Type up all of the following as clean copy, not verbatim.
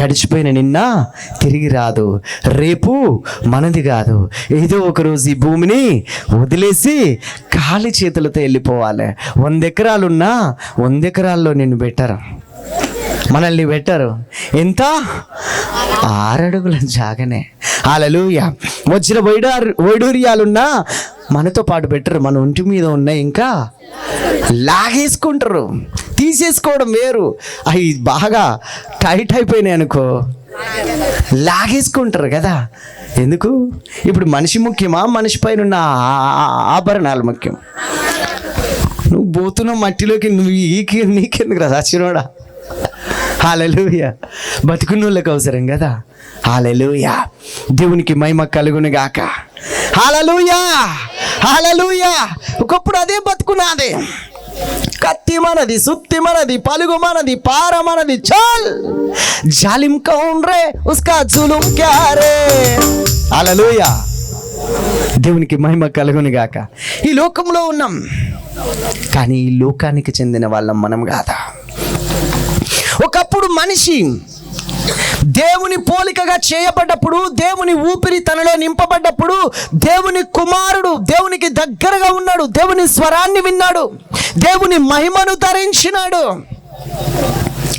గడిచిపోయిన నిన్న తిరిగి రాదు, రేపు మనది కాదు. ఏదో ఒకరోజు ఈ భూమిని వదిలేసి ఖాళీ చేతులతో వెళ్ళిపోవాలి. 100 ఎకరాలున్నా 100 ఎకరాల్లో నిన్ను పెట్టరు, మనల్ని పెట్టరు. ఎంత? 6 అడుగుల జాగనే. హల్లెలూయా. వచ్చిన వైడూర్యాలున్నా మనతో పాటు పెట్టరు, మన ఒంటి మీద ఉన్నాయి ఇంకా లాగేసుకుంటారు. తీసేసుకోవడం వేరు, అవి బాగా టైట్ అయిపోయినాయి అనుకో లాగేసుకుంటారు కదా. ఎందుకు? ఇప్పుడు మనిషి ముఖ్యమా, మనిషి పైన ఉన్న ఆభరణాలు ముఖ్యం? నువ్వు పోతున్న మట్టిలోకి నువ్వు నీకెందుకు రా సచ్చినోడా? హల్లెలూయా. బతుకున్నోళ్ళకి అవసరం కదా. హల్లెలూయా. దేవునికి మహిమ కలుగును గాక. హల్లెలూయా, హల్లెలూయా. ఒకప్పుడు అదే బతుకున్నది. కత్తి మనది, సుత్తి మనది, పలుగు మనది, పార మనది. చల్ జాలిం కౌన్ రే ఉస్కా జులుం క్యా రే. హల్లెలూయా. దేవునికి మహిమ కలుగును గాక. ఈ లోకంలో ఉన్నాం, కానీ ఈ లోకానికి చెందిన వాళ్ళం మనం కాదా. ఒకప్పుడు మనిషి దేవుని పోలికగా చేయబడ్డప్పుడు, దేవుని ఊపిరి తనలో నింపబడ్డప్పుడు, దేవుని కుమారుడు దేవునికి దగ్గరగా ఉన్నాడు, దేవుని స్వరాన్ని విన్నాడు, దేవుని మహిమను ధరించినాడు.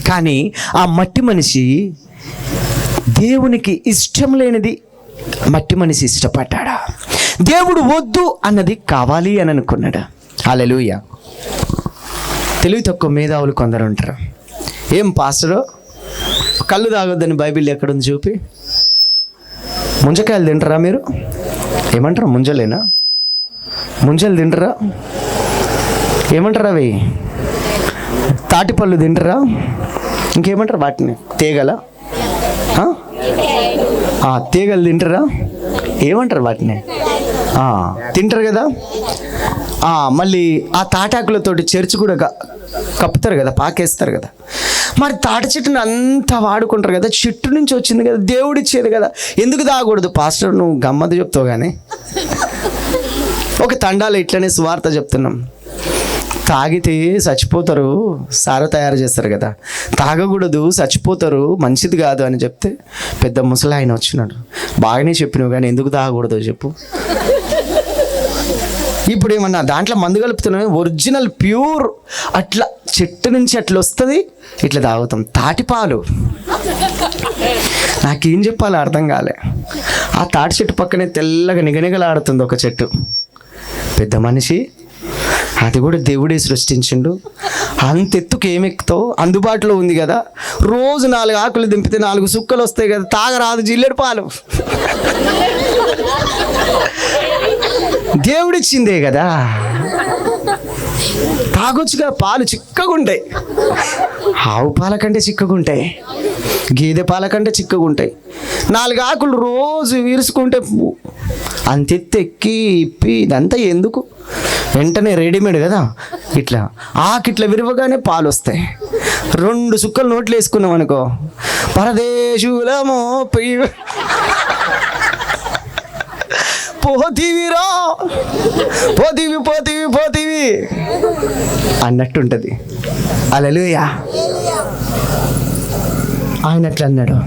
కానీ ఆ మట్టి మనిషి దేవునికి ఇష్టం లేనిది మట్టి మనిషి ఇష్టపడ్డాడా? దేవుడు వద్దు అన్నది కావాలి అని అనుకున్నాడా? హల్లెలూయా. తెలివి తక్కువ మేధావులు కొందరు ఉంటారు. ఏం పాస్టరు, కళ్ళు తాగొద్దని బైబిల్ ఎక్కడుంది చూపి. ముంజకాయలు తింటారా మీరు? ఏమంటారు? ముంజలేనా? ముంజలు తింటారా? ఏమంటారు అవి? తాటిపళ్ళు తింటారా? ఇంకేమంటారు వాటిని? తీగల తీగలు తింటారా? ఏమంటారు వాటిని? తింటారు కదా. మళ్ళీ ఆ తాటాకులతోటి చర్చి కూడా కప్పుతారు కదా, పాకేస్తారు కదా. మరి తాటి చెట్టుని అంతా వాడుకుంటారు కదా, చెట్టు నుంచి వచ్చింది కదా, దేవుడిచ్చేది కదా, ఎందుకు తాగకూడదు? పాస్టర్ నువ్వు గమ్మత్తు చెప్తావు కానీ ఒక తండాలు ఇట్లనే సువార్త చెప్తున్నాం. తాగితే చచ్చిపోతారు, సారా తయారు చేస్తారు కదా, తాగకూడదు చచ్చిపోతారు, మంచిది కాదు అని చెప్తే పెద్ద ముసలి ఆయన వచ్చినాడు. బాగానే చెప్పినావు కానీ ఎందుకు తాగకూడదు చెప్పు. ఇప్పుడు ఏమన్నా దాంట్లో మందు కలుపుతున్నాం, ఒరిజినల్ ప్యూర్ అట్లా చెట్టు నుంచి అట్లా వస్తుంది, ఇట్లా తాగుతాం. తాటిపాలు నాకేం చెప్పాలో అర్థం కాలే. ఆ తాటి చెట్టు పక్కనే తెల్లగా నిగనిగలాడుతుంది ఒక చెట్టు. పెద్ద మనిషి, అది కూడా దేవుడే సృష్టించిండు. అంతెత్తుకు ఏమెక్కుతావు, అందుబాటులో ఉంది కదా, రోజు 4 ఆకులు దింపితే 4 సుక్కలు వస్తాయి కదా, తాగరాదు జిల్లెడు పాలు. దేవుడిచ్చిందే కదా, తాగొచ్చుగా. పాలు చిక్కగుంటాయి, ఆవు పాల కంటే చిక్కగుంటాయి, గేదె పాల కంటే చిక్కగుంటాయి. 4 ఆకులు రోజు విరుచుకుంటే అంతెత్తు ఎక్కి ఇప్పి ఇదంతా ఎందుకు? వెంటనే రెడీమేడ్ కదా, ఇట్లా ఆకిట్లా విరవగానే పాలు వస్తాయి. 2 సుక్కలు నోట్లు వేసుకున్నాం అనుకో, పరదేశులమో పోతివిరా పోతివి పోతివి పోతివి అన్నట్టుంటది. హల్లెలూయా. ఆయన అట్లా అన్నాడు.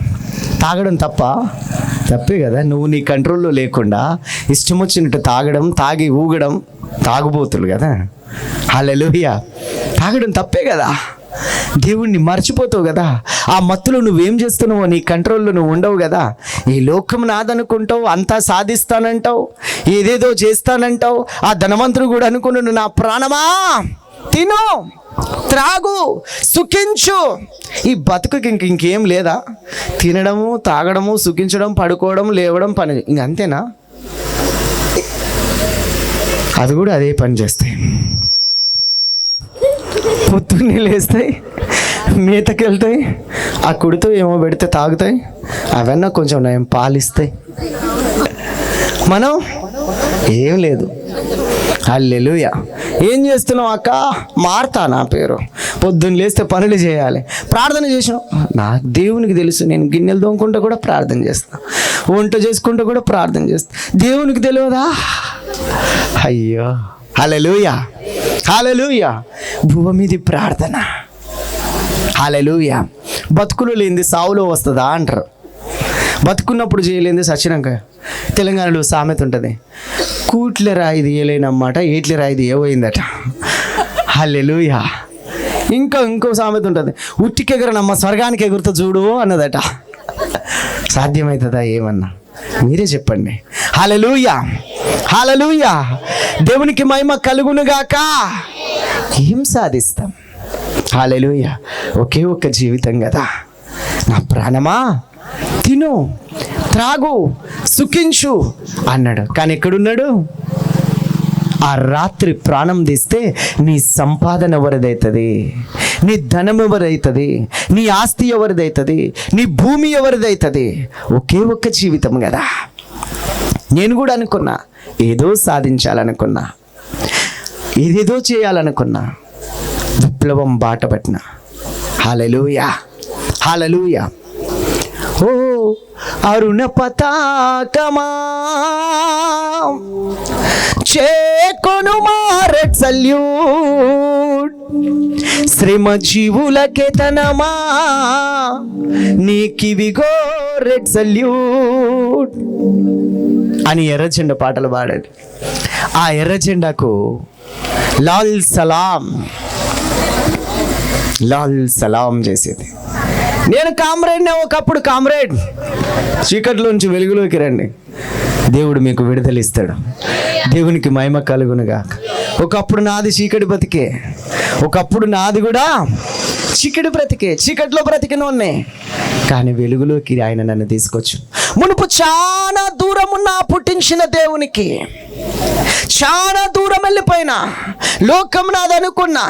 తాగడం తప్పే కదా. నువ్వు నీ కంట్రోల్లో లేకుండా ఇష్టం వచ్చినట్టు తాగడం, తాగి ఊగడం, తాగుబోతులు కదా. హల్లెలూయా. తాగడం తప్పే కదా. దేవుణ్ణి మర్చిపోతావు కదా. ఆ మత్తులో నువ్వేం చేస్తున్నావో నీ కంట్రోల్లో నువ్వు ఉండవు కదా. ఈ లోకం నాదనుకుంటావు, అంతా సాధిస్తానంటావు, ఏదేదో చేస్తానంటావు. ఆ ధనవంతుడు కూడా అనుకున్నాడు, నా ప్రాణమా తిను, త్రాగు, సుఖించు. ఈ బతుకుకి ఇంకేం లేదా? తినడము, తాగడము, సుఖించడం, పడుకోవడం, లేవడం, పని, ఇంకంతేనా? అది కూడా అదే పని చేస్తాయి. పొద్దున్నే లేస్తాయి, మేతకి వెళ్తాయి, ఆ కుడితో ఏమో పెడితే తాగుతాయి, అవన్నా కొంచెం నయం పాలిస్తాయి. మనం ఏం లేదు. హల్లెలూయా. ఏం చేస్తున్నావు అక్క? మార్తా నా పేరు. పొద్దున్న లేస్తే పనులు చేయాలి, ప్రార్థన చేసినావు. నాకు దేవునికి తెలుసు, నేను గిన్నెలు తోముకుంటూ కూడా ప్రార్థన చేస్తాను, వంట చేసుకుంటూ కూడా ప్రార్థన చేస్తాను. దేవునికి తెలియదా? అయ్యో. హల్లెలూయా, హల్లెలూయా. భూమి మీది ప్రార్థన. హల్లెలూయా. బతుకులో లేనిది సావులో వస్తుందా అంటారు. బతుకున్నప్పుడు చేయలేంది సచ్చినాక. తెలంగాణలో సామెత ఉంటుంది, కూట్ల రాయిది ఏలేనమాట, ఏట్ల రాయిది ఏవైందట. హల్లెలూయా. ఇంకో సామెత ఉంటుంది, ఉట్టికెగరనమ్మ స్వర్గానికి ఎగురుతా చూడు అన్నదట. సాధ్యమవుతుందా ఏమన్నా? మీరే చెప్పండి. హల్లెలూయా, హల్లెలూయా. దేవునికి మహిమ కలుగునుగాక. ఏం సాధిస్తాం? హల్లెలూయా. ఒకే ఒక్క జీవితం కదా. నా ప్రాణమా తిను, త్రాగు, సుఖించు అన్నాడు. కానీ ఎక్కడున్నాడు? ఆ రాత్రి ప్రాణం తీస్తే నీ సంపాదన ఎవరిదవుతుంది? నీ ధనం ఎవరైతుంది? నీ ఆస్తి ఎవరిదవుతుంది? నీ భూమి ఎవరిదవుతుంది? ఒకే ఒక్క జీవితం కదా. నేను కూడా అనుకున్నా, ఏదో సాధించాలనుకున్నా, ఏదేదో చేయాలనుకున్నా, విప్లవం బాట పట్టిన. హల్లెలూయా, హల్లెలూయా. ఓ అరుణ పతాకమా చేకొనుమా రెడ్ సల్యూట్, శ్రమ జీవులకెతనమా నీకివిగో రెడ్ సల్యూట్ అని ఎర్రజెండా పాటలు పాడాడు. ఆ ఎర్రజెండాకు లాల్ సలాం, లాల్ సలాం చేసేది. నేను కామ్రేడ్నే, ఒకప్పుడు కామ్రేడ్. చీకట్లోంచి వెలుగులోకి రండి, దేవుడు మీకు విడుదల ఇస్తాడు. దేవునికి మహిమ కలుగునుగా. ఒకప్పుడు నాది చీకటి బ్రతికే, ఒకప్పుడు నాది కూడా చీకటి బ్రతికే, చీకట్లో బ్రతికినోన్నే. కానీ వెలుగులోకి ఆయన నన్ను తీసుకొచ్చు. మునుపు చాలా దూరం ఉన్న పుట్టించిన దేవునికి చాలా దూరం వెళ్ళిపోయినా, లోకం నాదనుకున్నా,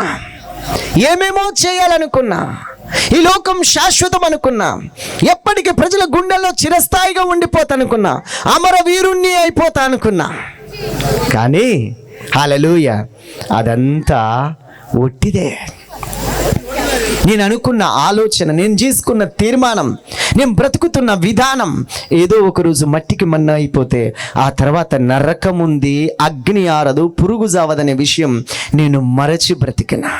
ఏమేమో చేయాలనుకున్నా, ఈ లోకం శాశ్వతం అనుకున్నా, ఎప్పటికీ ప్రజల గుండెల్లో చిరస్థాయిగా ఉండిపోతా అనుకున్నా, అమరవీరుణ్ణి అయిపోతా అనుకున్నా. కానీ హల్లెలూయా, అదంతా ఒట్టిదే. నేను అనుకున్న ఆలోచన, నేను చేసుకున్న తీర్మానం, నేను బ్రతుకుతున్న విధానం ఏదో ఒకరోజు మట్టికి మన్న అయిపోతే ఆ తర్వాత నరకం ఉంది, అగ్ని ఆరదు, పురుగు జావదనే విషయం నేను మరచి బ్రతికినా,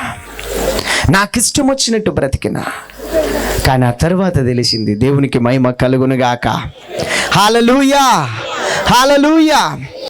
నాకిష్టం వచ్చినట్టు బ్రతికినా. కానీ ఆ తర్వాత తెలిసింది, దేవునికి మహిమ కలుగునుగాక. హల్లెలూయా, హల్లెలూయా.